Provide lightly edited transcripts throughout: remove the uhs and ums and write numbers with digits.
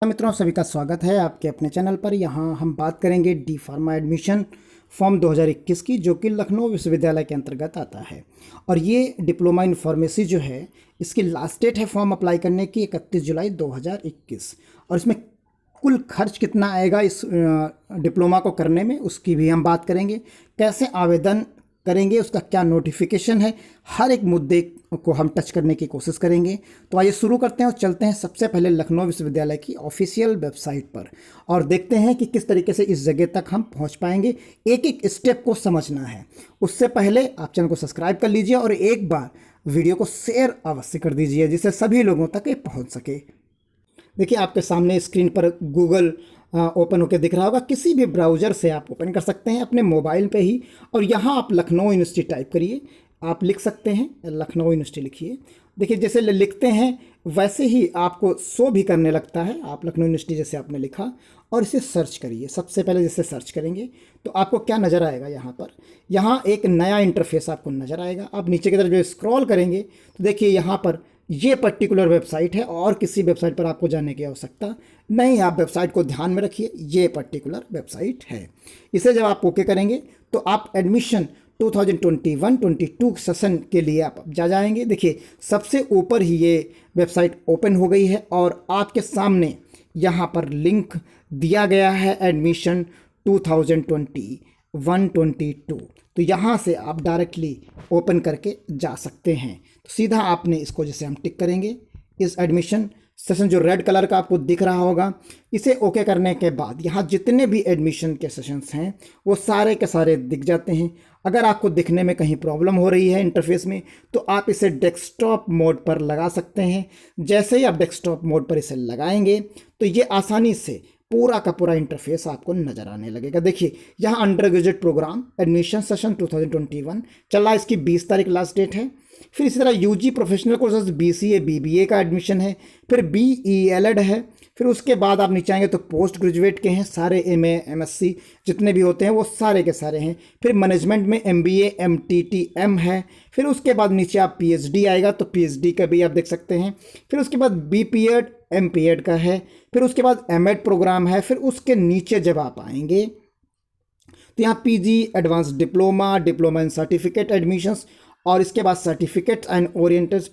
मित्रों, सभी का स्वागत है आपके अपने चैनल पर। यहाँ हम बात करेंगे डी फार्मा एडमिशन फॉर्म 2021 की, जो कि लखनऊ विश्वविद्यालय के अंतर्गत आता है। और ये डिप्लोमा इन फार्मेसी जो है, इसकी लास्ट डेट है फॉर्म अप्लाई करने की 31 जुलाई 2021। और इसमें कुल खर्च कितना आएगा इस डिप्लोमा को करने में, उसकी भी हम बात करेंगे। कैसे आवेदन करेंगे, उसका क्या नोटिफिकेशन है, हर एक मुद्दे को हम टच करने की कोशिश करेंगे। तो आइए शुरू करते हैं और चलते हैं सबसे पहले लखनऊ विश्वविद्यालय की ऑफिशियल वेबसाइट पर और देखते हैं कि किस तरीके से इस जगह तक हम पहुंच पाएंगे। एक एक स्टेप को समझना है। उससे पहले आप चैनल को सब्सक्राइब कर लीजिए और एक बार वीडियो को शेयर अवश्य कर दीजिए, जिससे सभी लोगों तक ये पहुँच सके। देखिए, आपके सामने स्क्रीन पर गूगल ओपन होकर दिख रहा होगा। किसी भी ब्राउज़र से आप ओपन कर सकते हैं अपने मोबाइल पे ही। और यहाँ आप लखनऊ यूनिवर्सिटी टाइप करिए। आप लिख सकते हैं, लखनऊ यूनिवर्सिटी लिखिए। देखिए, जैसे लिखते हैं वैसे ही आपको शो भी करने लगता है। आप लखनऊ यूनिवर्सिटी जैसे आपने लिखा और इसे सर्च करिए। सबसे पहले जैसे सर्च करेंगे तो आपको क्या नज़र आएगा, यहाँ पर यहाँ एक नया इंटरफेस आपको नज़र आएगा। आप नीचे की तरफ जो स्क्रॉल करेंगे तो देखिए यहाँ पर ये पर्टिकुलर वेबसाइट है और किसी वेबसाइट पर आपको जाने की आवश्यकता नहीं। आप वेबसाइट को ध्यान में रखिए, ये पर्टिकुलर वेबसाइट है। इसे जब आप ओके करेंगे तो आप एडमिशन 2021-22 सेशन के लिए आप जा जाएंगे। देखिए, सबसे ऊपर ही ये वेबसाइट ओपन हो गई है और आपके सामने यहाँ पर लिंक दिया गया है एडमिशन 2021-22। तो यहाँ से आप डायरेक्टली ओपन करके जा सकते हैं। तो सीधा आपने इसको जैसे हम टिक करेंगे, इस एडमिशन सेशन जो रेड कलर का आपको दिख रहा होगा, इसे ओके करने के बाद यहाँ जितने भी एडमिशन के सेशंस हैं वो सारे के सारे दिख जाते हैं। अगर आपको दिखने में कहीं प्रॉब्लम हो रही है इंटरफेस में तो आप इसे डेस्कटॉप मोड पर लगा सकते हैं। जैसे ही आप डेस्कटॉप मोड पर इसे लगाएंगे तो ये आसानी से पूरा का पूरा इंटरफेस आपको नजर आने लगेगा। देखिए, यहाँ undergraduate programme admission session 2021 चल रहा है। इसकी 20 तारीख लास्ट डेट है। फिर इसी तरह UG professional courses BCA BBA का एडमिशन है। फिर BELED है। फिर उसके बाद आप नीचे आएंगे तो पोस्ट ग्रेजुएट के हैं सारे, MA MSc जितने भी होते हैं वो सारे के सारे हैं। फिर मैनेजमेंट में MBA MTTM है। फिर उसके बाद नीचे आप PhD आएगा तो PhD का भी आप देख सकते हैं। फिर उसके बाद BPED MPED का है। फिर उसके बाद MED प्रोग्राम है। फिर उसके नीचे जब आप आएंगे तो यहाँ PG advance diploma in certificate admissions और इसके बाद certificate and oriented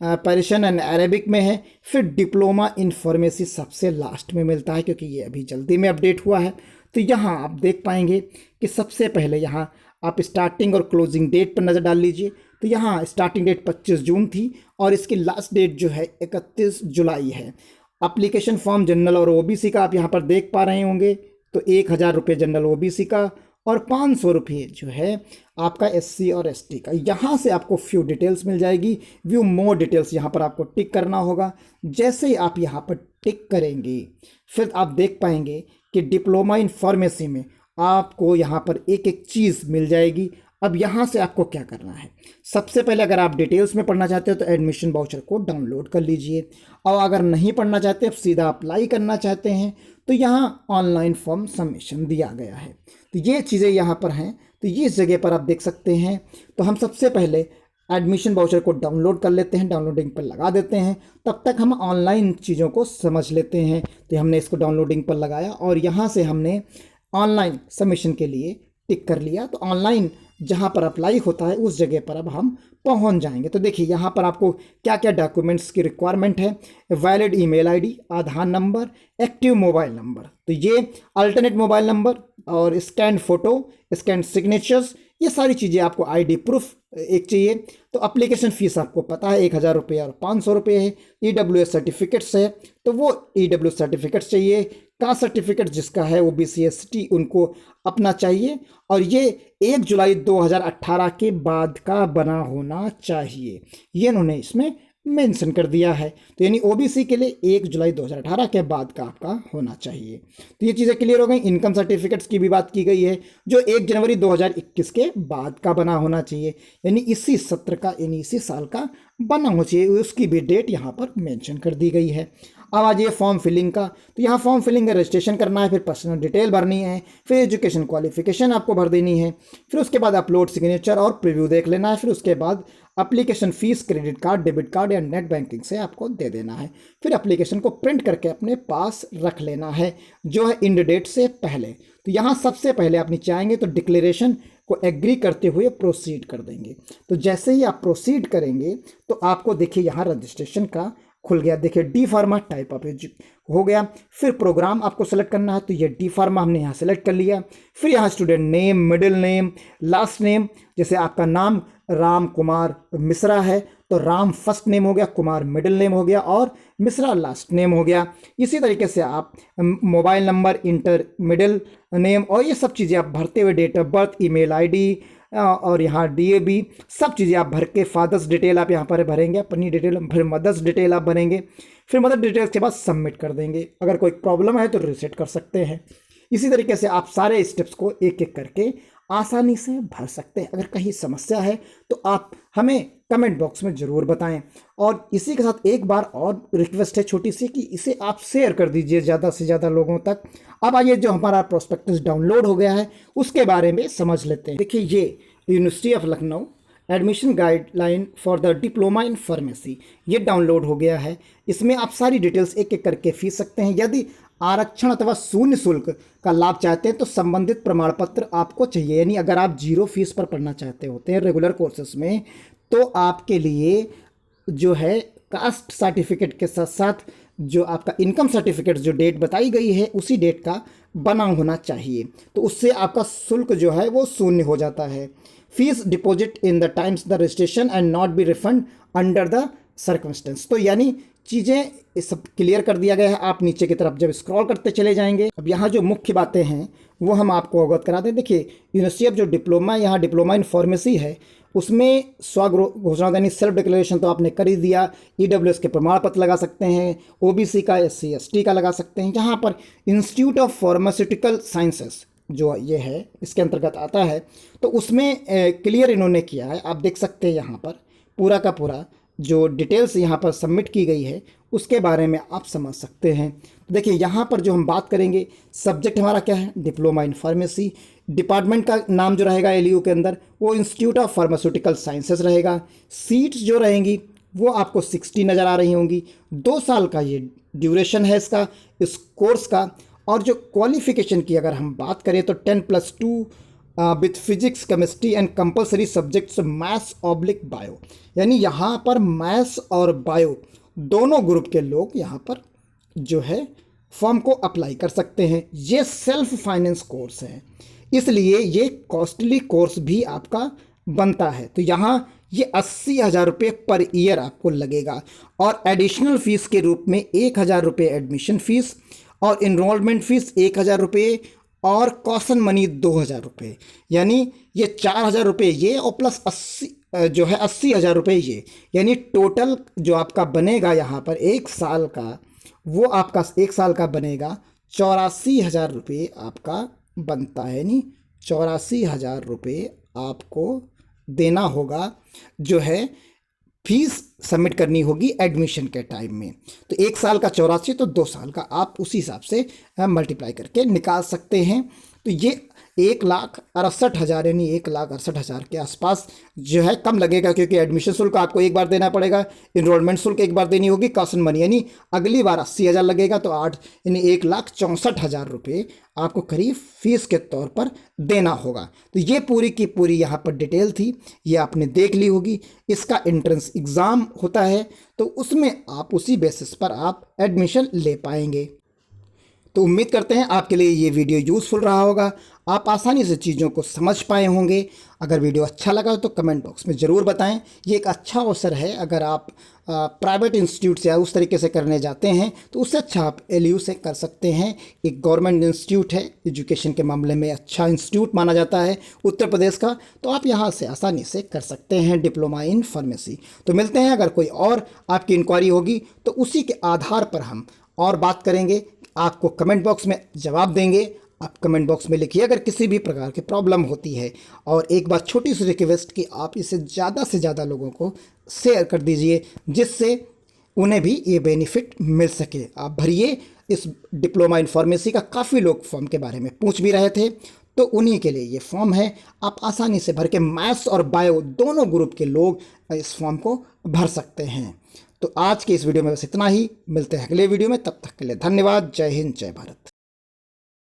Persian and Arabic में है। फिर डिप्लोमा इन फार्मेसी सबसे लास्ट में मिलता है, क्योंकि ये अभी जल्दी में अपडेट हुआ है। तो यहाँ आप देख पाएंगे कि सबसे पहले यहाँ आप स्टार्टिंग और क्लोजिंग डेट पर नज़र डाल लीजिए। तो यहाँ स्टार्टिंग डेट 25 जून थी और इसकी लास्ट डेट जो है 31 जुलाई है। एप्लीकेशन फॉर्म जनरल और OBC का आप यहाँ पर देख पा रहे होंगे। तो 1000 रुपये जनरल OBC का और 500 रुपये जो है आपका SC और ST का। यहाँ से आपको फ्यू डिटेल्स मिल जाएगी। व्यू मोर डिटेल्स यहाँ पर आपको टिक करना होगा। जैसे ही आप यहाँ पर टिक करेंगे फिर आप देख पाएंगे कि डिप्लोमा इन फार्मेसी में आपको यहाँ पर एक एक चीज़ मिल जाएगी। अब यहाँ से आपको क्या करना है, सबसे पहले अगर आप डिटेल्स में पढ़ना चाहते हो तो एडमिशन वाउचर को डाउनलोड कर लीजिए। और अगर नहीं पढ़ना चाहते, अब सीधा अप्लाई करना चाहते हैं तो यहाँ ऑनलाइन फॉर्म सबमिशन दिया गया है। तो ये चीज़ें यहाँ पर हैं। तो ये इस जगह पर आप देख सकते हैं। तो हम सबसे पहले एडमिशन वाउचर को डाउनलोड कर लेते हैं, डाउनलोडिंग पर लगा देते हैं। तब तक हम ऑनलाइन चीज़ों को समझ लेते हैं। तो हमने इसको डाउनलोडिंग पर लगाया और यहाँ से हमने ऑनलाइन सबमिशन के लिए टिक कर लिया। तो ऑनलाइन जहाँ पर अप्लाई होता है उस जगह पर अब हम पहुँच जाएंगे। तो देखिए, यहाँ पर आपको क्या क्या डॉक्यूमेंट्स की रिक्वायरमेंट है। वैलिड ईमेल आईडी, आधार नंबर, एक्टिव मोबाइल नंबर, तो ये अल्टरनेट मोबाइल नंबर और स्कैन फ़ोटो, स्कैन सिग्नेचर्स, ये सारी चीज़ें आपको ID प्रूफ एक चाहिए। तो एप्लीकेशन फ़ीस आपको पता है 1000 रुपये और 500 रुपये है। EWS सर्टिफिकेट्स है तो वो EWS सर्टिफिकेट्स चाहिए। कास्ट सर्टिफिकेट जिसका है OBC ST उनको अपना चाहिए। और ये 1 जुलाई 2018 के बाद का बना होना चाहिए, ये इन्होंने इसमें मेंशन कर दिया है। तो यानी OBC के लिए 1 जुलाई 2018 के बाद का आपका होना चाहिए। तो ये चीज़ें क्लियर हो गई। इनकम सर्टिफिकेट्स की भी बात की गई है जो 1 जनवरी 2021 के बाद का बना होना चाहिए, यानी इसी सत्र का, यानी इसी साल का बना होना चाहिए। उसकी भी डेट यहाँ पर मेंशन कर दी गई है। अब आ जाइए फॉर्म फिलिंग का। तो यहाँ फॉर्म फिलिंग का रजिस्ट्रेशन करना है, फिर पर्सनल डिटेल भरनी है, फिर एजुकेशन क्वालिफिकेशन आपको भर देनी है, फिर उसके बाद अपलोड सिग्नेचर और प्रीव्यू देख लेना है। फिर उसके बाद application fees credit card, debit card या नेट बैंकिंग से आपको दे देना है। फिर एप्लीकेशन को प्रिंट करके अपने पास रख लेना है, जो है इंड डेट से पहले। तो यहाँ सबसे पहले आप नीचे आएंगे तो डिक्लेरेशन को एग्री करते हुए प्रोसीड कर देंगे। तो जैसे ही आप प्रोसीड करेंगे तो आपको देखिए यहाँ रजिस्ट्रेशन का खुल गया। देखिए डी फार्मा टाइप ऑफ हो गया। फिर प्रोग्राम आपको सेलेक्ट करना है, तो ये डी फार्मा हमने यहाँ सेलेक्ट कर लिया। फिर यहाँ student name, middle name, last name, जैसे आपका नाम राम कुमार मिश्रा है तो राम फर्स्ट नेम हो गया, कुमार मिडिल नेम हो गया और मिश्रा लास्ट नेम हो गया। इसी तरीके से आप mobile number, enter middle name और ये सब चीज़ें आप भरते हुए, date of birth, email ID और यहाँ डीएबी सब चीज़ें आप भर के, फादर्स डिटेल आप यहाँ पर भरेंगे, अपनी डिटेल, फिर मदर्स डिटेल आप भरेंगे। फिर मदर डिटेल्स के बाद सबमिट कर देंगे। अगर कोई प्रॉब्लम है तो रिसेट कर सकते हैं। इसी तरीके से आप सारे स्टेप्स को एक एक करके आसानी से भर सकते हैं। अगर कहीं समस्या है तो आप हमें कमेंट बॉक्स में ज़रूर बताएं। और इसी के साथ एक बार और रिक्वेस्ट है छोटी सी कि इसे आप शेयर कर दीजिए ज़्यादा से ज़्यादा लोगों तक। अब आइए जो हमारा प्रोस्पेक्टस डाउनलोड हो गया है उसके बारे में समझ लेते हैं। देखिए ये university of Lucknow admission guideline for the diploma in pharmacy ये डाउनलोड हो गया है। इसमें आप सारी डिटेल्स एक एक करके फीस सकते हैं। यदि आरक्षण अथवा शून्य शुल्क का लाभ चाहते हैं तो संबंधित प्रमाण पत्र आपको चाहिए। यानी अगर आप जीरो फीस पर पढ़ना चाहते होते हैं रेगुलर कोर्सेज में तो आपके लिए जो है कास्ट सर्टिफिकेट के साथ साथ जो आपका इनकम सर्टिफिकेट जो डेट बताई गई है उसी डेट का बना होना चाहिए। तो उससे आपका शुल्क जो है वो शून्य हो जाता है। Fees deposit in the times the registration and not be refund under the circumstance. तो यानी चीज़ें सब क्लियर कर दिया गया है। आप नीचे की तरफ जब स्क्रॉल करते चले जाएंगे, अब यहाँ जो मुख्य बातें हैं वो हम आपको अवगत करा दें। देखिए यूनिवर्सिटी ऑफ जो डिप्लोमा, यहाँ डिप्लोमा इन फार्मेसी है उसमें स्व घोषणा यानी सेल्फ डिक्लेरेशन तो आपने कर ही दिया। ईडब्ल्यूएस के प्रमाण पत्र लगा सकते हैं, ओबीसी का, एससी एसटी का लगा सकते हैं। यहाँ पर इंस्टीट्यूट ऑफ फार्मास्यूटिकल साइंसेस जो ये है इसके अंतर्गत आता है तो उसमें क्लियर इन्होंने किया है। आप देख सकते हैं यहाँ पर पूरा का पूरा जो डिटेल्स यहाँ पर सबमिट की गई है उसके बारे में आप समझ सकते हैं। तो देखिए यहाँ पर जो हम बात करेंगे, सब्जेक्ट हमारा क्या है, डिप्लोमा इन फार्मेसी। डिपार्टमेंट का नाम जो रहेगा एलयू के अंदर वो इंस्टीट्यूट ऑफ फार्मास्यूटिकल साइंसेस रहेगा। सीट्स जो रहेंगी वो आपको 60 नज़र आ रही होंगी। 2 साल का ये ड्यूरेशन है इसका, इस कोर्स का। और जो क्वालिफिकेशन की अगर हम बात करें तो 10+2 with physics, chemistry and compulsory subjects maths oblique bio. यानी यहाँ पर मैथ्स और बायो दोनों ग्रुप के लोग यहाँ पर जो है फॉर्म को अप्लाई कर सकते हैं। ये सेल्फ फाइनेंस कोर्स है इसलिए ये कॉस्टली कोर्स भी आपका बनता है। तो यहाँ ये 80,000 रुपये पर ईयर आपको लगेगा और एडिशनल फ़ीस के रूप में 1,000 रुपये एडमिशन फ़ीस और इनरोलमेंट फ़ीस 1,000 रुपये और कॉशन मनी 2,000 रुपये। यानी ये 4,000 रुपये ये और प्लस 80,000 रुपये ये, यानी टोटल जो आपका बनेगा यहाँ पर एक साल का, वो आपका एक साल का बनेगा 84,000 रुपये आपका बनता है। यानी 84,000 रुपये आपको देना होगा जो है फीस सबमिट करनी होगी एडमिशन के टाइम में। तो एक साल का 84 तो 2 साल का आप उसी हिसाब से मल्टीप्लाई करके निकाल सकते हैं। तो ये 1,68,000 यानी 1,68,000 के आसपास जो है कम लगेगा, क्योंकि एडमिशन शुल्क आपको एक बार देना पड़ेगा, इनरोलमेंट शुल्क एक बार देनी होगी, कॉशन मनी यानी अगली बार 80,000 लगेगा। तो 8 यानी 1,64,000 रुपये आपको करीब फीस के तौर पर देना होगा। तो ये पूरी की पूरी यहाँ पर डिटेल थी, ये आपने देख ली होगी। इसका एंट्रेंस एग्ज़ाम होता है तो उसमें आप उसी बेसिस पर आप एडमिशन ले पाएंगे। तो उम्मीद करते हैं आपके लिए ये वीडियो यूज़फुल रहा होगा, आप आसानी से चीज़ों को समझ पाए होंगे। अगर वीडियो अच्छा लगा तो कमेंट बॉक्स में ज़रूर बताएं। ये एक अच्छा अवसर है, अगर आप प्राइवेट इंस्टीट्यूट से उस तरीके से करने जाते हैं तो उससे अच्छा आप एलयू से कर सकते हैं। एक गवर्नमेंट इंस्टीट्यूट है, एजुकेशन के मामले में अच्छा इंस्टीट्यूट माना जाता है उत्तर प्रदेश का, तो आप यहाँ से आसानी से कर सकते हैं डिप्लोमा इन फार्मेसी। तो मिलते हैं, अगर कोई और आपकी इंक्वायरी होगी तो उसी के आधार पर हम और बात करेंगे, आपको कमेंट बॉक्स में जवाब देंगे। आप कमेंट बॉक्स में लिखिए अगर किसी भी प्रकार की प्रॉब्लम होती है। और एक बार छोटी सी रिक्वेस्ट कि आप इसे ज़्यादा से ज़्यादा लोगों को शेयर कर दीजिए, जिससे उन्हें भी ये बेनिफिट मिल सके। आप भरिए इस डिप्लोमा इन फार्मेसी का, काफ़ी लोग फॉर्म के बारे में पूछ भी रहे थे, तो उन्हीं के लिए ये फॉर्म है। आप आसानी से भर के मैथ्स और बायो दोनों ग्रुप के लोग इस फॉर्म को भर सकते हैं। तो आज के इस वीडियो में बस इतना ही, मिलते हैं अगले वीडियो में, तब तक के लिए धन्यवाद। जय हिंद, जय भारत।